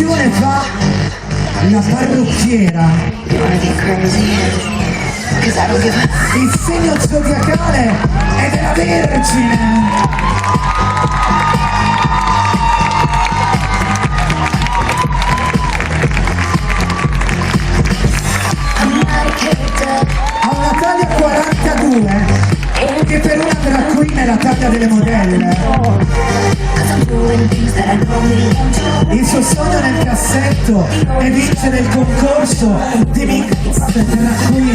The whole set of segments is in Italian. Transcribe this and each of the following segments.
canzone fa la parrucchiera. Il segno zodiacale è della Vergine. Ha una taglia 42, che per una drag queen è la taglia delle modelle. Il suo sogno nel cassetto è vincere il concorso di Mix Drag Queen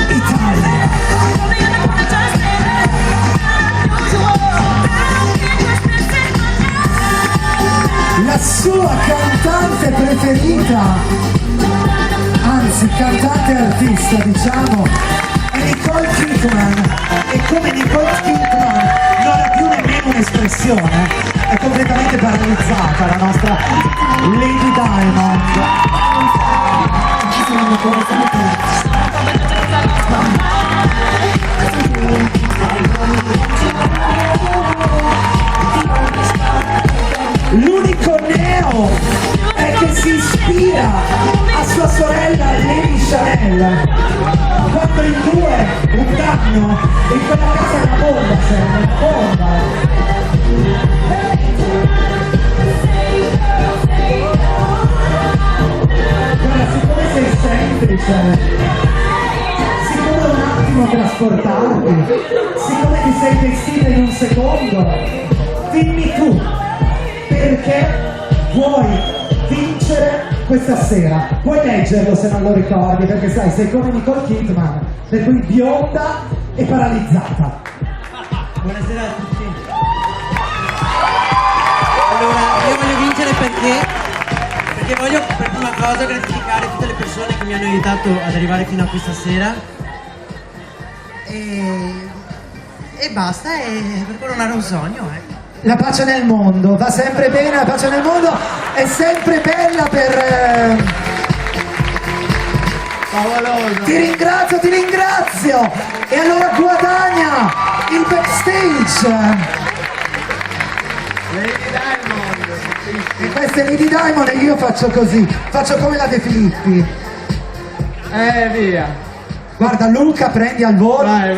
Italia. La sua cantante preferita, anzi cantante artista diciamo, è Nicole Kidman, e come Nicole Kidman non ha più nemmeno un'espressione, è completamente paralizzata la nostra Lady Diamond. L'unico neo è che si ispira a sua sorella Lady Chanel. Quando in due un danno, in quella casa è una bomba, serve una bomba. Guarda, siccome sei semplice, siccome un attimo trasportarti, siccome ti sei vestita in un secondo, dimmi tu, perché vuoi vincere questa sera? Puoi leggerlo se non lo ricordi, perché sai, sei come Nicole Kidman, per cui bionda e paralizzata. Buonasera a tutti. Allora, io voglio vincere perché voglio per prima cosa gratificare tutte le persone che mi hanno aiutato ad arrivare fino a questa sera. E basta, e per coronare un sogno, La pace nel mondo, va sempre bene, la pace nel mondo è sempre bella per... Favoloso. Ti ringrazio! E allora guadagna il backstage! Lady Diamond. E questa è Lady Diamond e io faccio così, faccio come la De Filippi. Via. Guarda Luca, prendi al volo. Vai.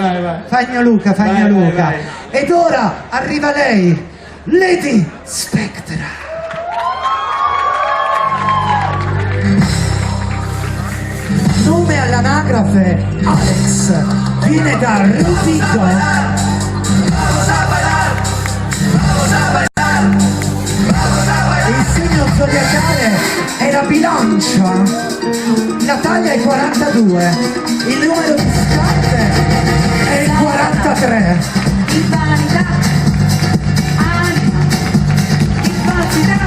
Fai il mio Luca, fai il mio Vai, Luca. vai. Ed ora arriva lei, Lady Spectra. Nome all'anagrafe Alex, viene da Rutico. Il segno zodiacale è la bilancia, la taglia è 42, il numero di scarpe è il 43. Vanità, anima, incapacità,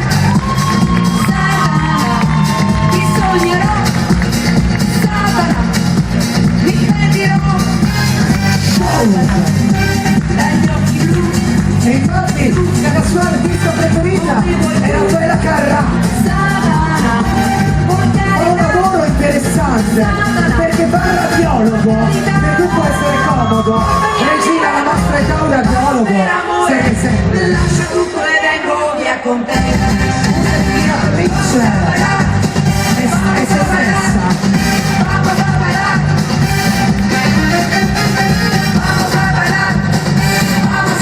Satana, ti sognerò, Satana, mi pentirò, dagli occhi blu, E infatti la sua artista preferita è Raffaella Carrà. Satana, Ho un lavoro interessante perché fa il radiologo, per cui può essere comodo. Regina, la nostra età un radiologo. Sempre. lascio tutto e vengo via con te. Un'attrice e se stessa.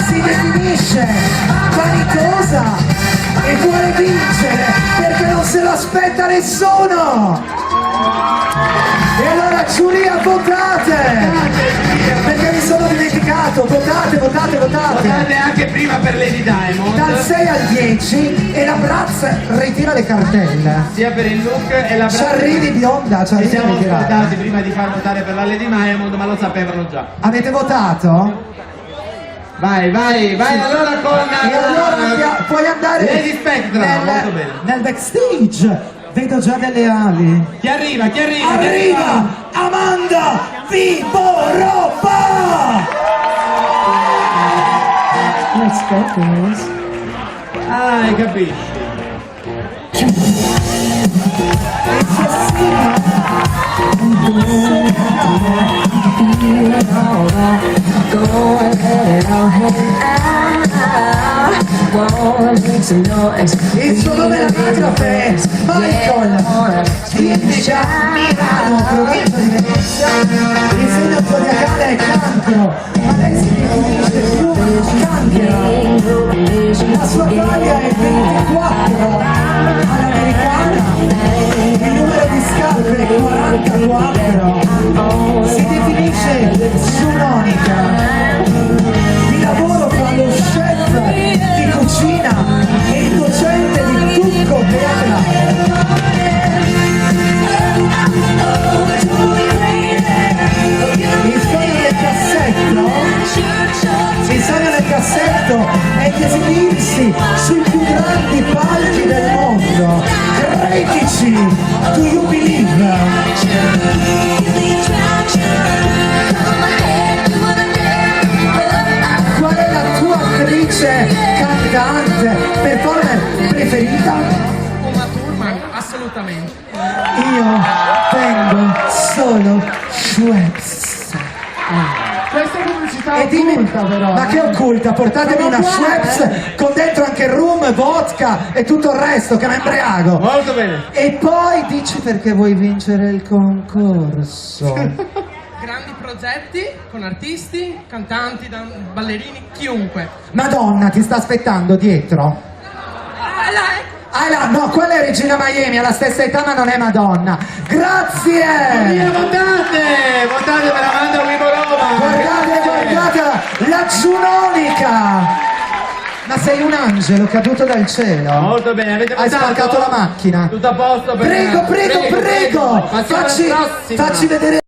Si definisce vanitosa e vuole vincere perché non se lo aspetta nessuno. E allora giuria, votate! Perché mi sono dimenticato, votate! Votate anche prima per Lady Diamond. Dal 6 al 10 e la Bratz ritira le cartelle. Sia per il look e la Ci arrivi bionda, ci Ci arrivi siamo ritirata. scordati prima di far votare per la Lady Diamond, ma lo sapevano già. Avete votato? Vai, allora con E allora puoi andare Lady Spectra, molto bene. nel backstage. Vedo già delle ali. Chi arriva? Arriva Amanda Viborova! Let's go, girls. Ah, hai capito. Go and let it all hang out. Il suo nome è l'anagrafe Michael, viene da Milano, provincia di Venezia. Il segno zodiacale è Cancro, ma lei si definisce più Canchera. La sua taglia è 24 all'americana, il numero di scarpe è 44. Si definisce sunonica. Di lavoro fa lo chef di cucina e il docente di trucco teatrale. Il sogno nel cassetto è di esibirsi sui più grandi palchi del mondo. Credici, do you believe? Qual è la tua attrice, cantante, performer preferita? Uma Thurman, assolutamente. Io tengo solo Schweppes. Questa pubblicità E dimmi, occulta però. ma che occulta? Portatemi una Schweppes con dentro anche rum, vodka e tutto il resto che mi embriago. Molto bene. E poi dici perché vuoi vincere il concorso. Grandi progetti con artisti, cantanti, ballerini, chiunque. Madonna ti sta aspettando dietro. Ah là, no, quella è Regina Miami, ha la stessa età ma non è Madonna. Grazie! Votate per Amanda Vivo Roma. Guardate, la Giunonica! Ma sei un angelo caduto dal cielo? Molto bene, avete Hai votato? spaccato la macchina. Tutto a posto per Prego, Passiamo facci alla prossima. vedere